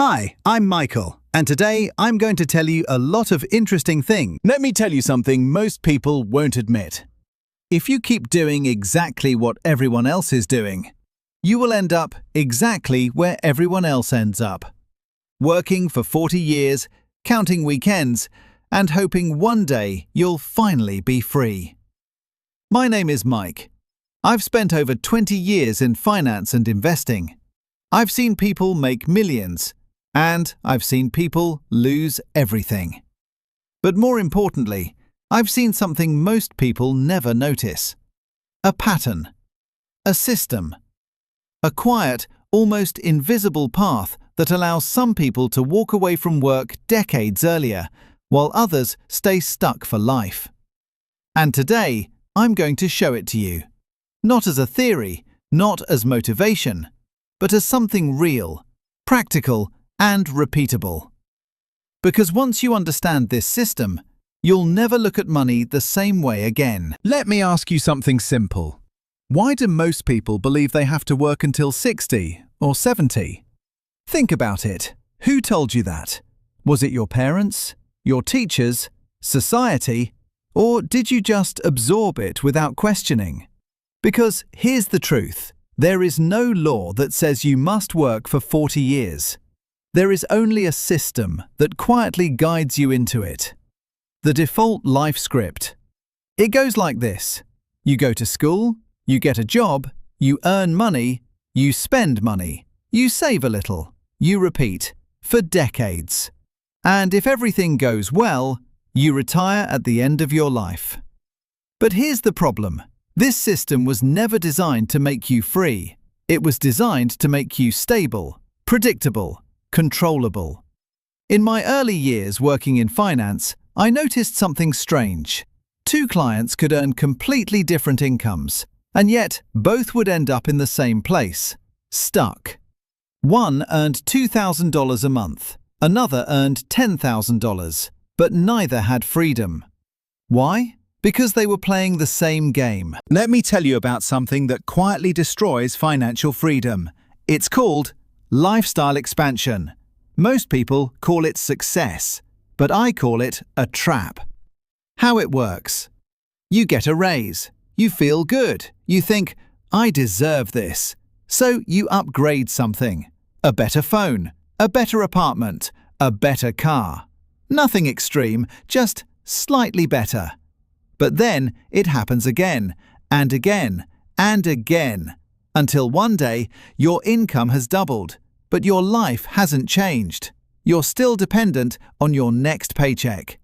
Hi, I'm Michael, and today I'm going to tell you a lot of interesting things. Let me tell you something most people won't admit. If you keep doing exactly what everyone else is doing, you will end up exactly where everyone else ends up. Working for 40 years, counting weekends, and hoping one day you'll finally be free. My name is Mike. I've spent over 20 years in finance and investing. I've seen people make millions, and I've seen people lose everything. But more importantly, I've seen something most people never notice. A pattern. A system. A quiet, almost invisible path that allows some people to walk away from work decades earlier, while others stay stuck for life. And today, I'm going to show it to you. Not as a theory, not as motivation, but as something real, practical, and repeatable. Because once you understand this system, you'll never look at money the same way again. Let me ask you something simple. Why do most people believe they have to work until 60 or 70? Think about it. Who told you that? Was it your parents, your teachers, society, or did you just absorb it without questioning? Because here's the truth. There is no law that says you must work for 40 years. There is only a system that quietly guides you into it. The default life script. It goes like this. You go to school, you get a job, you earn money, you spend money, you save a little, you repeat, for decades. And if everything goes well, you retire at the end of your life. But here's the problem. This system was never designed to make you free. It was designed to make you stable, predictable, controllable. In my early years working in finance, I noticed something strange. Two clients could earn completely different incomes, and yet both would end up in the same place, stuck. One earned $2,000 a month, another earned $10,000, but neither had freedom. Why? Because they were playing the same game. Let me tell you about something that quietly destroys financial freedom. It's called lifestyle expansion. Most people call it success, but I call it a trap. How it works. You get a raise. You feel good. You think, I deserve this. So you upgrade something. A better phone, a better apartment, a better car. Nothing extreme, just slightly better. But then it happens again, and again, and again, until one day your income has doubled, but your life hasn't changed. You're still dependent on your next paycheck.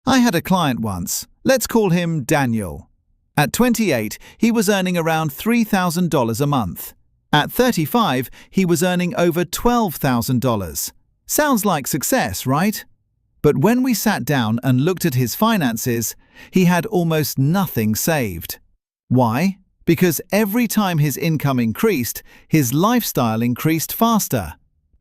I had a client once. Let's call him Daniel. At 28, he was earning around $3,000 a month. At 35, he was earning over $12,000. Sounds like success, right? But when we sat down and looked at his finances, he had almost nothing saved. Why? Because every time his income increased, his lifestyle increased faster.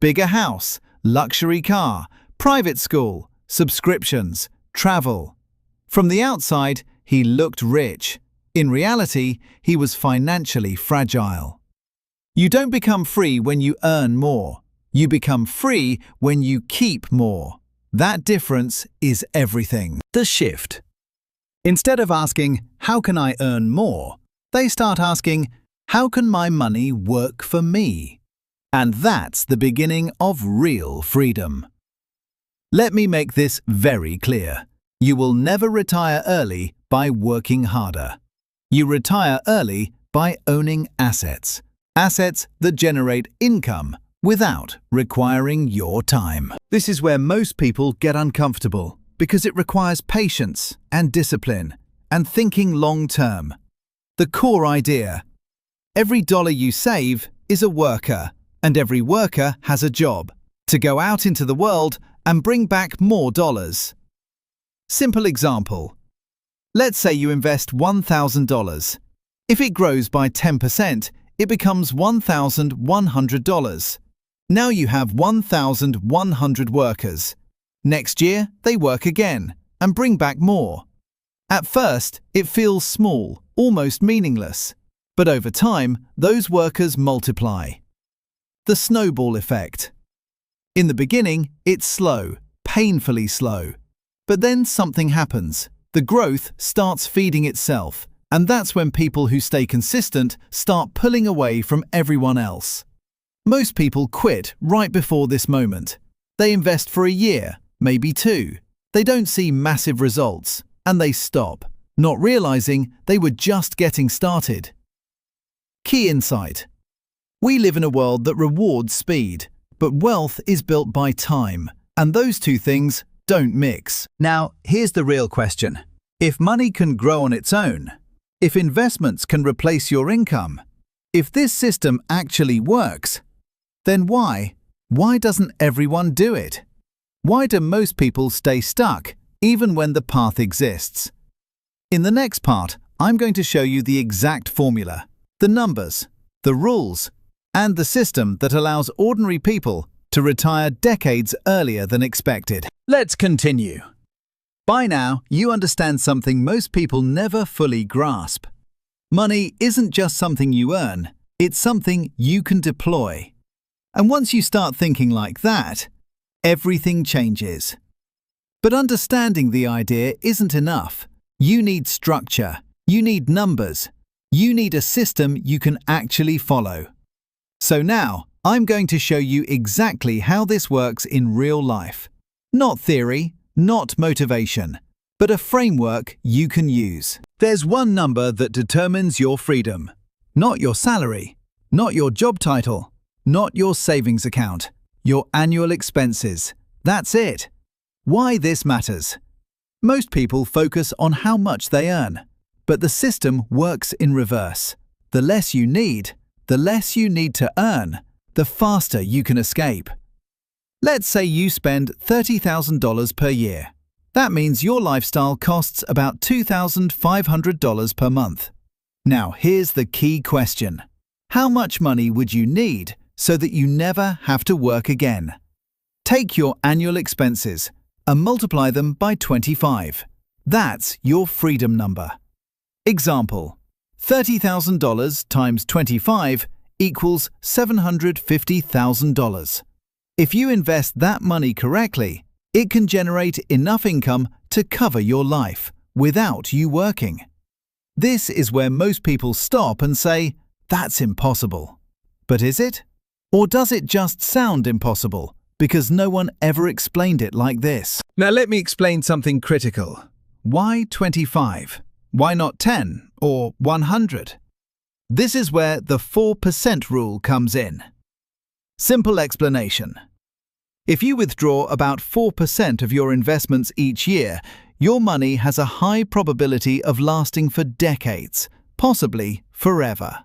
Bigger house, luxury car, private school, subscriptions, travel. From the outside, he looked rich. In reality, he was financially fragile. You don't become free when you earn more. You become free when you keep more. That difference is everything. The shift. Instead of asking, how can I earn more? They start asking, how can my money work for me? And that's the beginning of real freedom. Let me make this very clear. You will never retire early by working harder. You retire early by owning assets. Assets that generate income without requiring your time. This is where most people get uncomfortable because it requires patience and discipline and thinking long-term. The core idea. Every dollar you save is a worker, and every worker has a job to go out into the world and bring back more dollars. Simple example. Let's say you invest $1,000. If it grows by 10%, it becomes $1,100. Now you have 1,100 workers. Next year, they work again and bring back more. At first, it feels small, almost meaningless. But over time, those workers multiply. The snowball effect. In the beginning, it's slow, painfully slow. But then something happens. The growth starts feeding itself, and that's when people who stay consistent start pulling away from everyone else. Most people quit right before this moment. They invest for a year, maybe two. They don't see massive results, and they stop, not realizing they were just getting started. Key insight. We live in a world that rewards speed, but wealth is built by time, and those two things don't mix. Now, here's the real question. If money can grow on its own, if investments can replace your income, if this system actually works, then why doesn't everyone do it? Why do most people stay stuck, even when the path exists? In the next part, I'm going to show you the exact formula, the numbers, the rules, and the system that allows ordinary people to retire decades earlier than expected. Let's continue. By now, you understand something most people never fully grasp. Money isn't just something you earn, it's something you can deploy. And once you start thinking like that, everything changes. But understanding the idea isn't enough. You need structure, you need numbers, you need a system you can actually follow. So now, I'm going to show you exactly how this works in real life. Not theory, not motivation, but a framework you can use. There's one number that determines your freedom. Not your salary, not your job title, not your savings account, your annual expenses. That's it. Why this matters? Most people focus on how much they earn, but the system works in reverse. The less you need to earn, the faster you can escape. Let's say you spend $30,000 per year. That means your lifestyle costs about $2,500 per month. Now here's the key question. How much money would you need so that you never have to work again? Take your annual expenses and multiply them by 25. That's your freedom number. Example: $30,000 times 25 equals $750,000. If you invest that money correctly, it can generate enough income to cover your life without you working. This is where most people stop and say, that's impossible. But is it? Or does it just sound impossible because no one ever explained it like this? Now let me explain something critical. Why 25? Why not 10 or 100? This is where the 4% rule comes in. Simple explanation. If you withdraw about 4% of your investments each year, your money has a high probability of lasting for decades, possibly forever.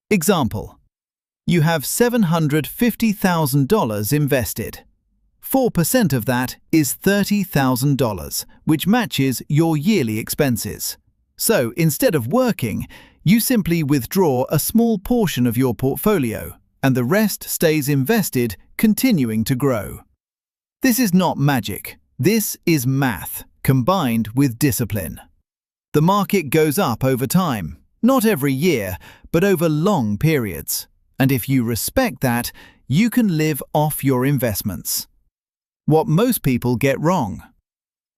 Example: you have $750,000 invested. 4% of that is $30,000, which matches your yearly expenses. So instead of working, you simply withdraw a small portion of your portfolio, and the rest stays invested, continuing to grow. This is not magic. This is math, combined with discipline. The market goes up over time, not every year, but over long periods. And if you respect that, you can live off your investments. What most people get wrong.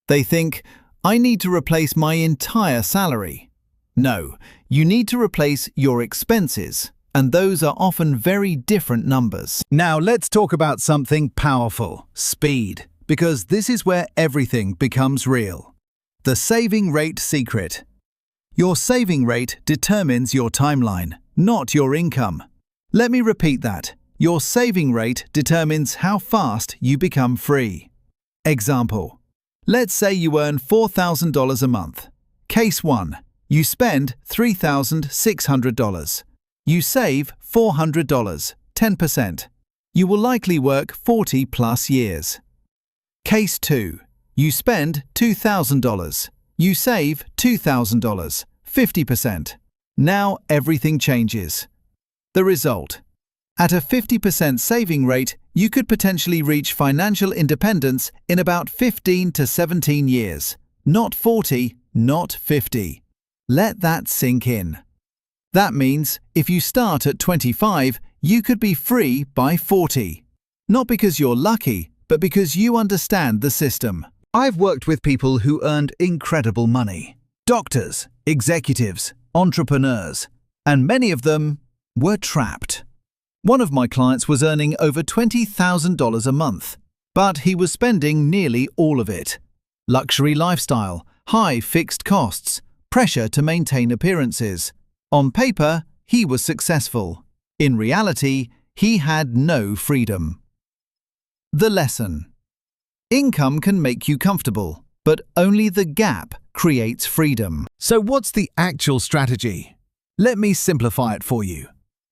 They think, I need to replace my entire salary. No, you need to replace your expenses, and those are often very different numbers. Now let's talk about something powerful, speed, because this is where everything becomes real. The saving rate secret. Your saving rate determines your timeline, not your income. Let me repeat that. Your saving rate determines how fast you become free. Example: let's say you earn $4,000 a month. Case 1. You spend $3,600. You save $400, 10%. You will likely work 40 plus years. Case 2. You spend $2,000. You save $2,000, 50%. Now everything changes. The result: at a 50% saving rate, you could potentially reach financial independence in about 15 to 17 years. Not 40, not 50. Let that sink in. That means if you start at 25, you could be free by 40. Not because you're lucky, but because you understand the system. I've worked with people who earned incredible money. Doctors, executives, entrepreneurs, and many of them were trapped. One of my clients was earning over $20,000 a month, but he was spending nearly all of it. Luxury lifestyle, high fixed costs, pressure to maintain appearances. On paper, he was successful. In reality, he had no freedom. The lesson: income can make you comfortable, but only the gap creates freedom. So what's the actual strategy? Let me simplify it for you.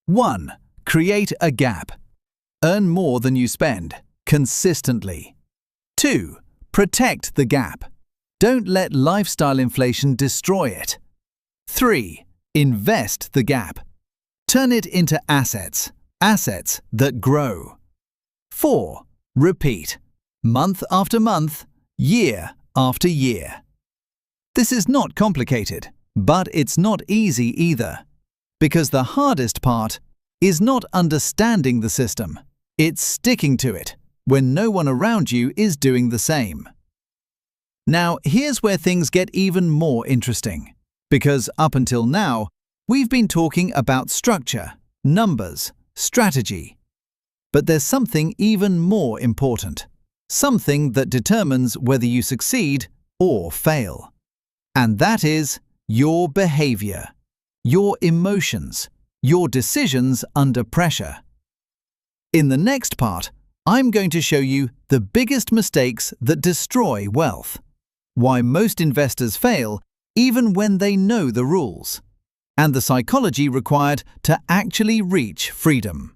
1. Create a gap. Earn more than you spend, consistently. 2. Protect the gap. Don't let lifestyle inflation destroy it. 3. Invest the gap. Turn it into assets that grow. 4. Repeat, month after month, year after year. This is not complicated, but it's not easy either. Because the hardest part is not understanding the system, it's sticking to it when no one around you is doing the same. Now, here's where things get even more interesting. Because up until now, we've been talking about structure, numbers, strategy. But there's something even more important. Something that determines whether you succeed or fail. And that is your behavior, your emotions, your decisions under pressure. In the next part, I'm going to show you the biggest mistakes that destroy wealth. Why most investors fail even when they know the rules. And the psychology required to actually reach freedom.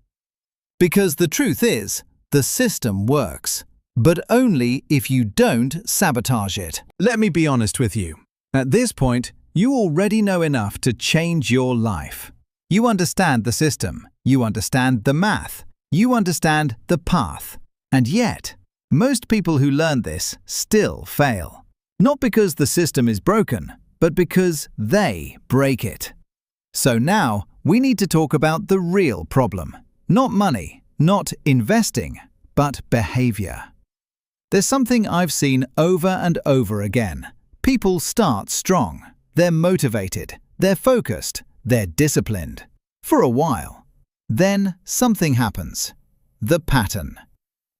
Because the truth is, the system works, but only if you don't sabotage it. Let me be honest with you. At this point, you already know enough to change your life. You understand the system, you understand the math, you understand the path. And yet, most people who learn this still fail. Not because the system is broken, but because they break it. So now, we need to talk about the real problem. Not money, not investing, but behavior. There's something I've seen over and over again. People start strong. They're motivated, they're focused, they're disciplined. For a while. Then something happens. The pattern.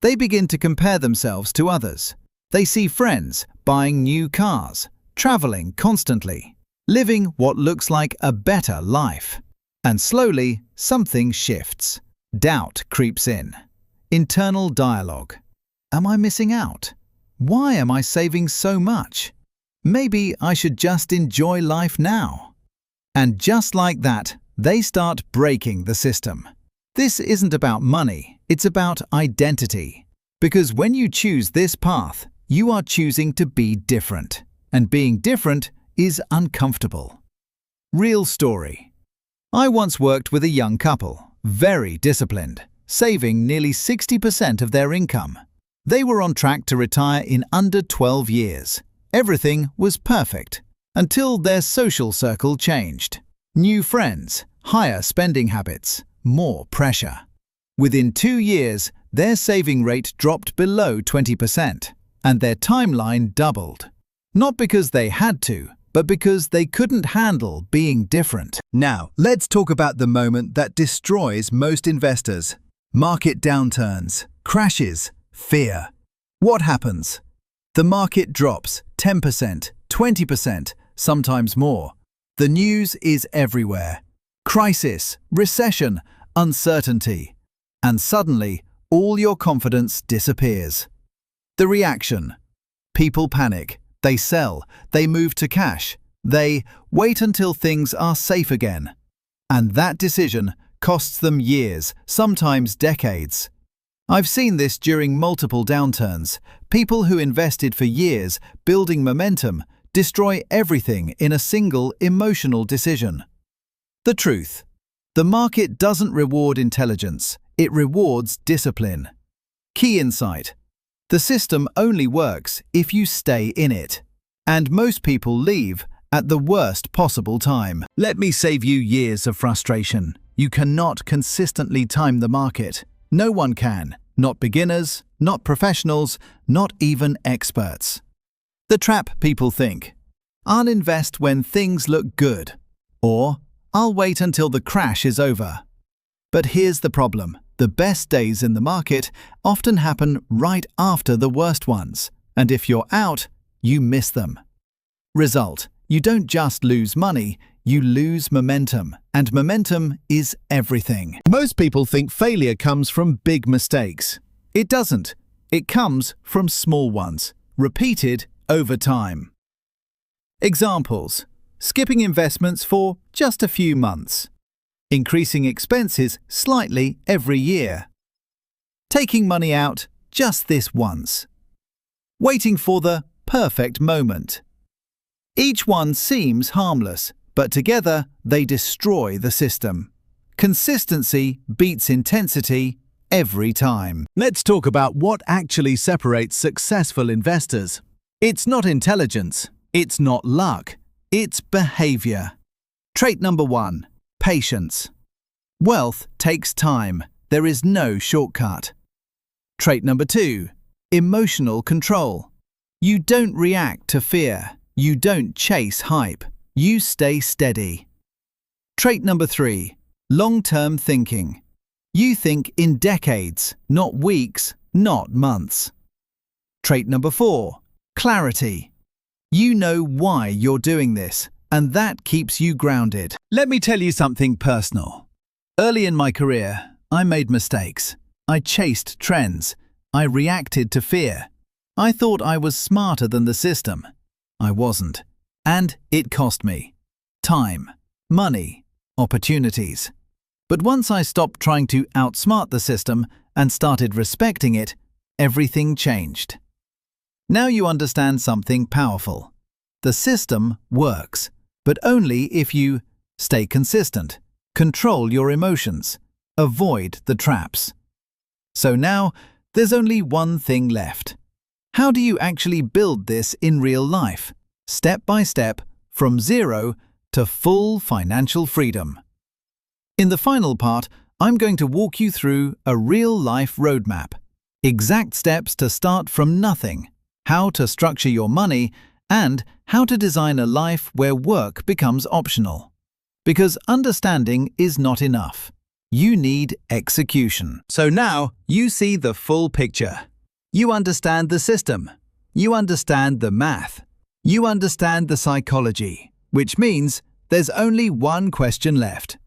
They begin to compare themselves to others. They see friends buying new cars, traveling constantly, living what looks like a better life. And slowly, something shifts. Doubt creeps in. Internal dialogue. Am I missing out? Why am I saving so much? Maybe I should just enjoy life now. And just like that, they start breaking the system. This isn't about money, it's about identity. Because when you choose this path, you are choosing to be different. And being different is uncomfortable. Real story. I once worked with a young couple, very disciplined, saving nearly 60% of their income. They were on track to retire in under 12 years. Everything was perfect, until their social circle changed. New friends, higher spending habits, more pressure. Within 2 years, their saving rate dropped below 20%, and their timeline doubled. Not because they had to, but because they couldn't handle being different. Now, let's talk about the moment that destroys most investors. Market downturns, crashes, fear. What happens? The market drops 10%, 20%, sometimes more. The news is everywhere. Crisis, recession, uncertainty. And suddenly, all your confidence disappears. The reaction. People panic. They sell. They move to cash. They wait until things are safe again. And that decision costs them years, sometimes decades. I've seen this during multiple downturns. People who invested for years, building momentum, destroy everything in a single emotional decision. The truth. The market doesn't reward intelligence, it rewards discipline. Key insight. The system only works if you stay in it. And most people leave at the worst possible time. Let me save you years of frustration. You cannot consistently time the market. No one can. not beginners, not professionals, not even experts. The trap people think: I'll invest when things look good, or I'll wait until the crash is over. But here's the problem: the best days in the market often happen right after the worst ones, and if you're out, you miss them. Result: you don't just lose money, you lose momentum, and momentum is everything. Most people think failure comes from big mistakes. It doesn't. It comes from small ones, repeated over time. Examples: skipping investments for just a few months, increasing expenses slightly every year, taking money out just this once, waiting for the perfect moment. Each one seems harmless, but together they destroy the system. Consistency beats intensity every time. Let's talk about what actually separates successful investors. It's not intelligence, it's not luck, it's behavior. Trait number 1: patience. Wealth takes time. There is no shortcut. Trait number 2: emotional control. You don't react to fear. You don't chase hype. You stay steady. Trait number 3: long-term thinking. You think in decades, not weeks, not months. Trait number 4: clarity. You know why you're doing this, and that keeps you grounded. Let me tell you something personal. Early in my career, I made mistakes. I chased trends. I reacted to fear. I thought I was smarter than the system. I wasn't. And it cost me time, money, opportunities. But once I stopped trying to outsmart the system and started respecting it, everything changed. Now you understand something powerful. The system works, but only if you stay consistent, control your emotions, avoid the traps. So now, there's only one thing left. How do you actually build this in real life, step by step, from zero to full financial freedom? In the final part, I'm going to walk you through a real-life roadmap, exact steps to start from nothing, how to structure your money, and how to design a life where work becomes optional. Because understanding is not enough. You need execution. So now you see the full picture. You understand the system. You understand the math. You understand the psychology, which means there's only one question left.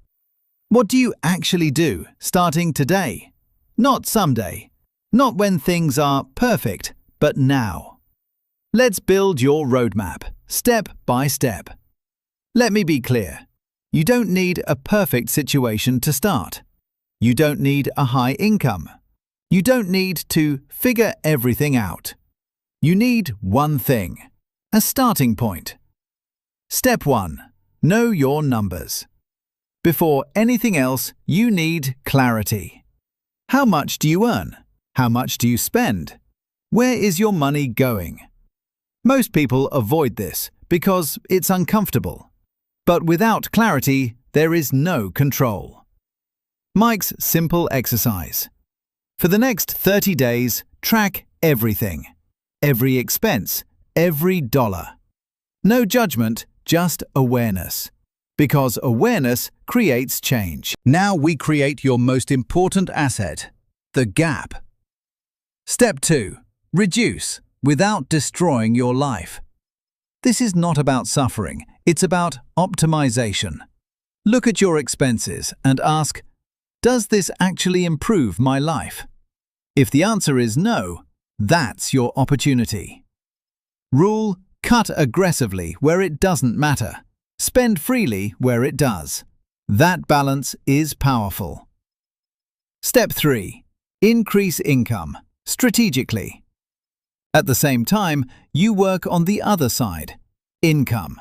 What do you actually do starting today? Not someday. Not when things are perfect, but now. Let's build your roadmap, step by step. Let me be clear. You don't need a perfect situation to start. You don't need a high income. You don't need to figure everything out. You need one thing, a starting point. Step 1. Know your numbers. Before anything else, you need clarity. How much do you earn? How much do you spend? Where is your money going? Most people avoid this because it's uncomfortable. But without clarity, there is no control. Mike's simple exercise. For the next 30 days, track everything. Every expense, every dollar. No judgment, just awareness. Because awareness creates change. Now we create your most important asset, the gap. Step 2. Reduce without destroying your life. This is not about suffering, it's about optimization. Look at your expenses and ask, does this actually improve my life? If the answer is no, that's your opportunity. Rule: cut aggressively where it doesn't matter. Spend freely where it does. That balance is powerful. Step 3. Increase income, strategically. At the same time, you work on the other side, income.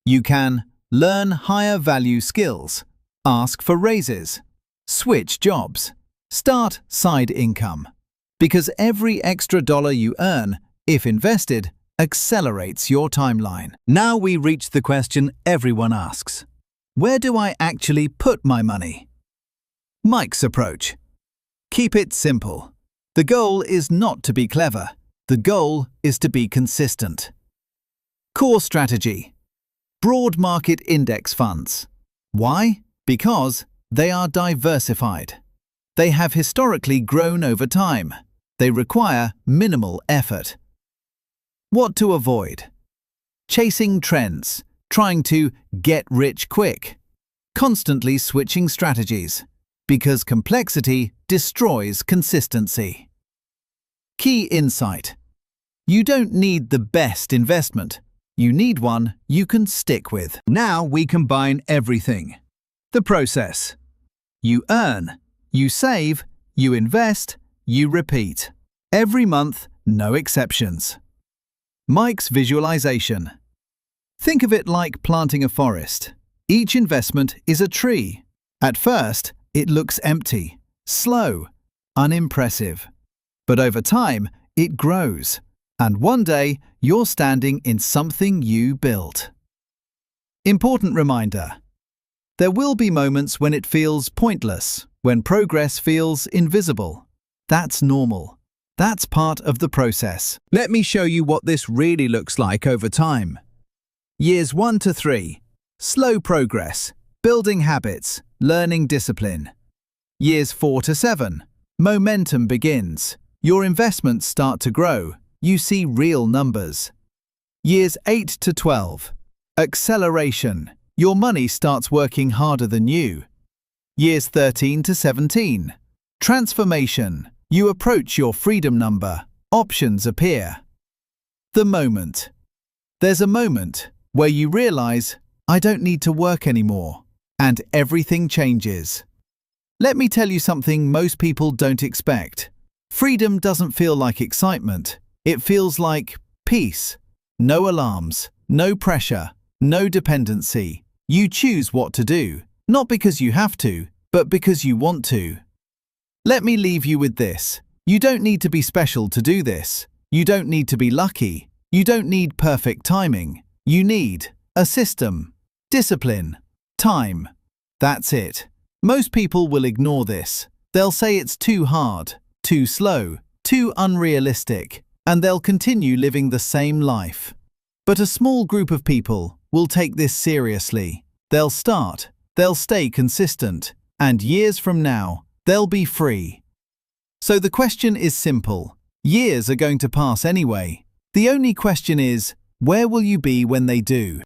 You can learn higher value skills, ask for raises, switch jobs, start side income. Because every extra dollar you earn, if invested, accelerates your timeline. Now we reach the question everyone asks. Where do I actually put my money? Mike's approach. Keep it simple. The goal is not to be clever. The goal is to be consistent. Core strategy. Broad market index funds. Why? Because they are diversified. They have historically grown over time. They require minimal effort. What to avoid? Chasing trends, trying to get rich quick, constantly switching strategies, because complexity destroys consistency. Key insight. You don't need the best investment. You need one you can stick with. Now we combine everything. The process. You earn, you save, you invest, you repeat. Every month, no exceptions. Mike's visualization. Think of it like planting a forest. Each investment is a tree. At first, it looks empty, slow, unimpressive. But over time, it grows. And one day, you're standing in something you built. Important reminder. There will be moments when it feels pointless, when progress feels invisible. That's normal. That's part of the process. Let me show you what this really looks like over time. Years 1 to 3. Slow progress, building habits, learning discipline. Years 4 to 7. Momentum begins. Your investments start to grow. You see real numbers. Years 8 to 12. Acceleration. Your money starts working harder than you. Years 13 to 17. Transformation. You approach your freedom number. Options appear. The moment. There's a moment where you realize, I don't need to work anymore, and everything changes. Let me tell you something most people don't expect. Freedom doesn't feel like excitement. It feels like peace. No alarms, no pressure, no dependency. You choose what to do, not because you have to, but because you want to. Let me leave you with this. You don't need to be special to do this. You don't need to be lucky. You don't need perfect timing. You need a system, discipline, time. That's it. Most people will ignore this. They'll say it's too hard, too slow, too unrealistic, and they'll continue living the same life. But a small group of people will take this seriously. They'll start, they'll stay consistent, and years from now, they'll be free. So the question is simple. Years are going to pass anyway. The only question is, where will you be when they do?